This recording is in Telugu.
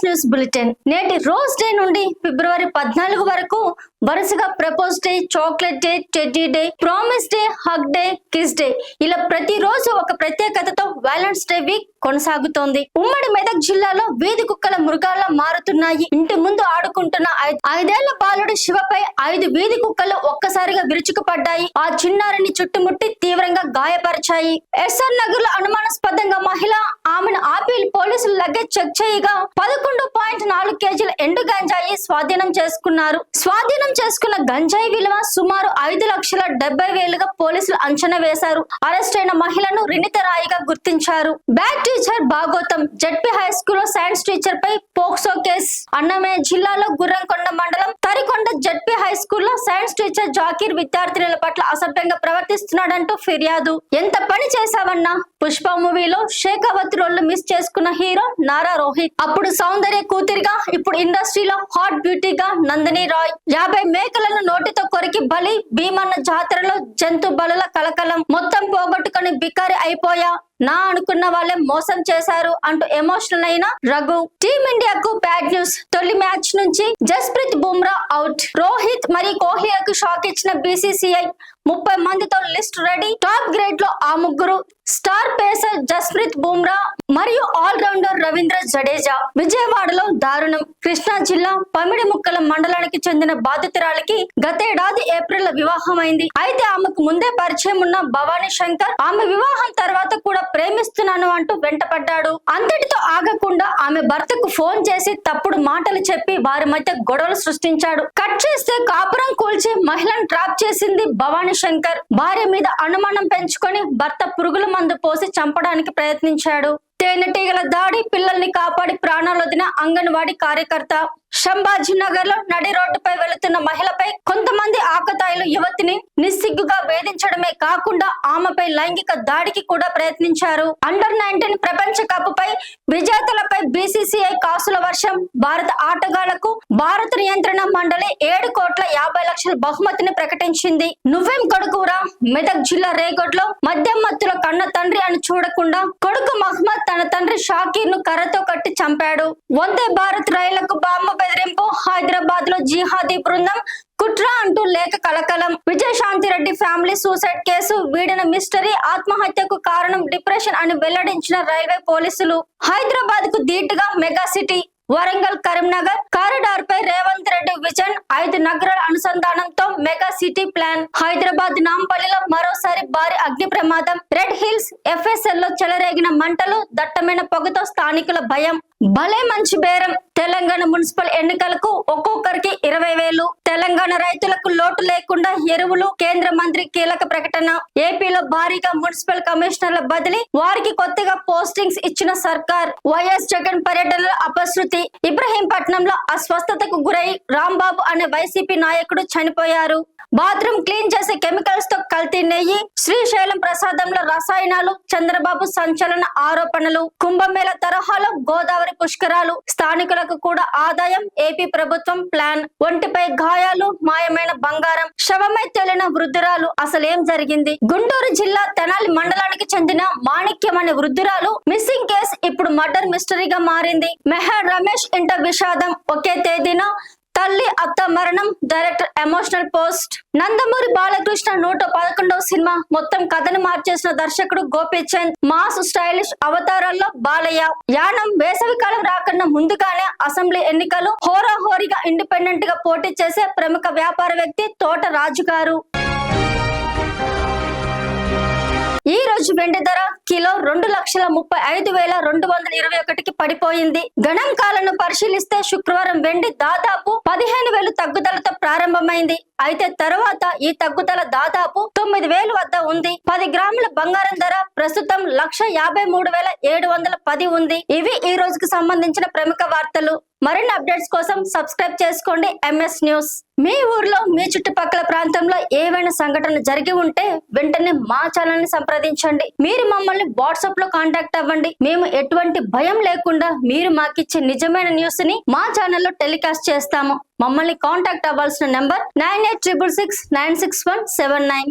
News bulletin. నేటి రోజ్ డే నుండి ఫిబ్రవరి 14 వరకు వరుసగా propose day, chocolate day, teddy day, promise day, hug day, kiss day ఇలా ప్రతిరోజు ఒక ప్రత్యేకతతో వ్యాలెంటైన్స్ డే వీక్ కొనసాగుతోంది. ఉమ్మడి మెదక్ జిల్లాలో వీధి కుక్కల మృగాల్లా మారుతున్నాయి. ఇంటి ముందు ఆడుకుంటున్న 5 ఏళ్ల బాలుడి శివపై 5 వీధి కుక్కలు ఒక్కసారిగా విరుచుకుపడ్డాయి. ఆ చిన్నారిని చుట్టుముట్టి తీవ్రంగా గాయపరిచాయి. ఎస్ఆర్ నగర్ లో అనుమానాస్పదంగా మహిళ, ఆమెను ఆపి పోలీసులు లగేజ్ చెక్ చేయగా 11.4 కేజీల ఎండు గంజాయి స్వాధీనం చేసుకున్నారు. స్వాధీనం చేసుకున్న గంజాయి విలువ సుమారు 5,70,000గా పోలీసులు అంచనా వేశారు. అరెస్ట్ అయిన మహిళను రినిత రాయిగా గుర్తించారు. బ్యాక్ టీచర్ భాగోతం జడ్పీ హై స్కూల్ లో సైన్స్ టీచర్ పై పోక్సో కేసు. అన్నమయ్య జిల్లాలో గుర్రంకొండ మండలం తరికొండ జడ్పీ హై స్కూల్ లో సైన్స్ టీచర్ జాకీర్ విద్యార్థినుల పట్ల అసభ్యంగా ప్రవర్తిస్తున్నాడంటూ ఫిర్యాదు. ఎంత పని చేశావన్నా? పుష్ప మూవీలో షేకావత్ రోల్ మిస్ చేసుకున్న హీరో నారా రోహిత్. అప్పుడు సౌందర్య కూతురిగా, ఇప్పుడు ఇండస్ట్రీలో హాట్ బ్యూటీగా నందిని రాయ్. 50 మేకలను నోటితో కొరికి బలి. భీమన్న జాతరలో జంతు బలుల కలకలం. మొత్తం పోగొట్టుకుని బికారి అయిపోయా, నా అనుకున్న వాళ్ళే మోసం చేశారు అంటూ ఎమోషనల్ అయిన రఘు. టీమిండియాకు బ్యాడ్ న్యూస్. తొలి మ్యాచ్ నుంచి జస్ప్రీత్ బుమ్రా అవుట్. రోహిత్ మరియు కోహ్లీలకు షాక్ ఇచ్చిన బీసీసీఐ. 30 మందితో లిస్ట్ రెడీ. టాప్ గ్రేడ్ లో ఆ ముగ్గురు. స్టార్ పేసర్ జస్ప్రీత్ బుమ్రా మరియు ఆల్రౌండర్ రవీంద్ర జడేజా. విజయవాడలో దారుణం. కృష్ణా జిల్లా పమిడిముక్కల మండలానికి చెందిన బాధితురాలికి గతేడాది ఏప్రిల్ లో వివాహమైంది. అయితే ఆమెకు ముందే పరిచయం ఉన్న భవానీ శంకర్ ఆమె వివాహం తర్వాత కూడా ప్రేమిస్తున్నాను అంటూ వెంటపడ్డాడు. అంతటితో ఆగకుండా ఆమె భర్తకు ఫోన్ చేసి తప్పుడు మాటలు చెప్పి వారి మధ్య గొడవలు సృష్టించాడు. కట్ చేస్తే కాపురం కూల్చి మహిళను ట్రాప్ చేసింది భవానీ శంకర్. భార్య మీద అనుమానం పెంచుకొని భర్త పురుగుల మందు పోసి చంపడానికి ప్రయత్నించాడు. తేనెటీగల దాడి, పిల్లల్ని కాపాడి ప్రాణాలు వదిలిన అంగన్వాడీ కార్యకర్త. సంభాజీనగర్ లో నడి రోడ్డుపై వెళుతున్న మహిళపై కొంతమంది ఆకతాయిలు యువతిని నిస్సిగ్గుగా వేధించడమే కాకుండా ఆమెపై లైంగిక దాడికి కూడా ప్రయత్నించారు. అండర్-19 ప్రపంచ కప్ పై విజేతలపై బీసీసీఐ కాసుల వర్షం. భారత ఆటగాళ్లకు భారత నియంత్రణ మండలి 7,50,00,000 బహుమతిని ప్రకటించింది. నువ్వేం కొడుకురా? మెదక్ జిల్లా రేగొడ్లో మద్యం మత్తులో కన్న తండ్రి అని చూడకుండా కొడుకు మహమ్మద్ తన తండ్రి షాకీర్ ను కర్రతో కట్టి చంపాడు. వందే భారత్ రైళ్లకు బాంబు బెదిరింపు. హైదరాబాద్ లో జిహాదీ బృందం కుట్ర అంటూ లేఖ కలకలం. విజయశాంతిరెడ్డి ఫ్యామిలీ సూసైడ్ కేసు వీడిన మిస్టరీ. ఆత్మహత్యకు కారణం డిప్రెషన్ అని వెల్లడించిన రైల్వే పోలీసులు. హైదరాబాద్ కు ధీటుగా mega city. Warangal Karimnagar corridor పై రేవంత్ రెడ్డి విజన్. 5 నగరాల అనుసంధానంతో మెగా సిటీ ప్లాన్. హైదరాబాద్ నాంపల్లిలో మరోసారి భారీ అగ్ని ప్రమాదం. రెడ్ హిల్స్ ఎఫ్ఎస్ఎల్ లో చెలరేగిన మంటలు. దట్టమైన పొగతో స్థానికుల భయం. భలే మంచి బేరం. తెలంగాణ మున్సిపల్ ఎన్నికలకు ఒక్కొక్కరికి 20,000. తెలంగాణ రైతులకు లోటు లేకుండా ఎరువులు. కేంద్ర మంత్రి కీలక ప్రకటన. ఏపీలో భారీగా మున్సిపల్ కమిషనర్ల బదిలీ. వారికి కొత్తగా పోస్టింగ్స్ ఇచ్చిన సర్కార్. వైఎస్ జగన్ పర్యటనలో అపశృతి. ఇబ్రహీంపట్నంలో అస్వస్థతకు గురై రాంబాబు అనే వైసీపీ నాయకుడు చనిపోయారు. బాత్రూమ్ క్లీన్ చేసే కెమికల్స్ తో కల్తీ నెయ్యి. శ్రీశైలం ప్రసాదంలో రసాయనాలు. చంద్రబాబు సంచలన ఆరోపణలు. కుంభమేళ తరహాలో గోదావరి పుష్కరాలు. స్థానికులకు కూడా ఆదాయం. ఏపీ ప్రభుత్వం ప్లాన్. ఒంటిపై గాయాలు. మాయమైన బంగారం. శవమై తేలిన వృద్ధురాలు. అసలేం జరిగింది? గుంటూరు జిల్లా తెనాలి మండలానికి చెందిన మాణిక్యం అనే వృద్ధురాలు మిస్సింగ్ కేసు ఇప్పుడు మర్డర్ మిస్టరీగా మారింది. మెహర్ రమేష్ ఇంట విషాదం. ఒకే తేదీన తల్లి అత్త మరణం. Director emotional post. Nandamuri Balakrishna 111వ సినిమా. మొత్తం కథను మార్చేసిన దర్శకుడు గోపీచంద్. మాస్ స్టైలిష్ అవతారాల్లో బాలయ్య. యానం వేసవికాలం రాకన్నా ముందుగానే అసెంబ్లీ ఎన్నికలు. హోరాహోరీగా ఇండిపెండెంట్ గా పోటీ చేసే ప్రముఖ వ్యాపార వ్యక్తి తోట రాజు గారు. ఈ రోజు వెండి ధర కిలో 2,35,221కి పడిపోయింది. గణాంకాలను పరిశీలిస్తే శుక్రవారం వెండి దాదాపు 15,000 తగ్గుదలతో ప్రారంభమైంది. అయితే తర్వాత ఈ తగ్గుదల దాదాపు 9,000 వద్ద ఉంది. 10 గ్రాముల బంగారం ధర ప్రస్తుతం 1,53,710 ఉంది. ఇవి ఈ రోజుకి సంబంధించిన ప్రముఖ వార్తలు. మరిన్ని అప్డేట్స్ కోసం సబ్స్క్రైబ్ చేసుకోండి MS న్యూస్. మీ ఊర్లో, మీ చుట్టుపక్కల ప్రాంతంలో ఏవైనా సంఘటన జరిగి ఉంటే వెంటనే మా ఛానల్ ని సంప్రదించండి. మీరు మమ్మల్ని వాట్సాప్ లో కాంటాక్ట్ అవ్వండి. మేము ఎటువంటి భయం లేకుండా మీరు మాకిచ్చే నిజమైన న్యూస్ ని మా ఛానల్లో టెలికాస్ట్ చేస్తాము. మమ్మల్ని కాంటాక్ట్ అవ్వాల్సిన నంబర్ 9866696179.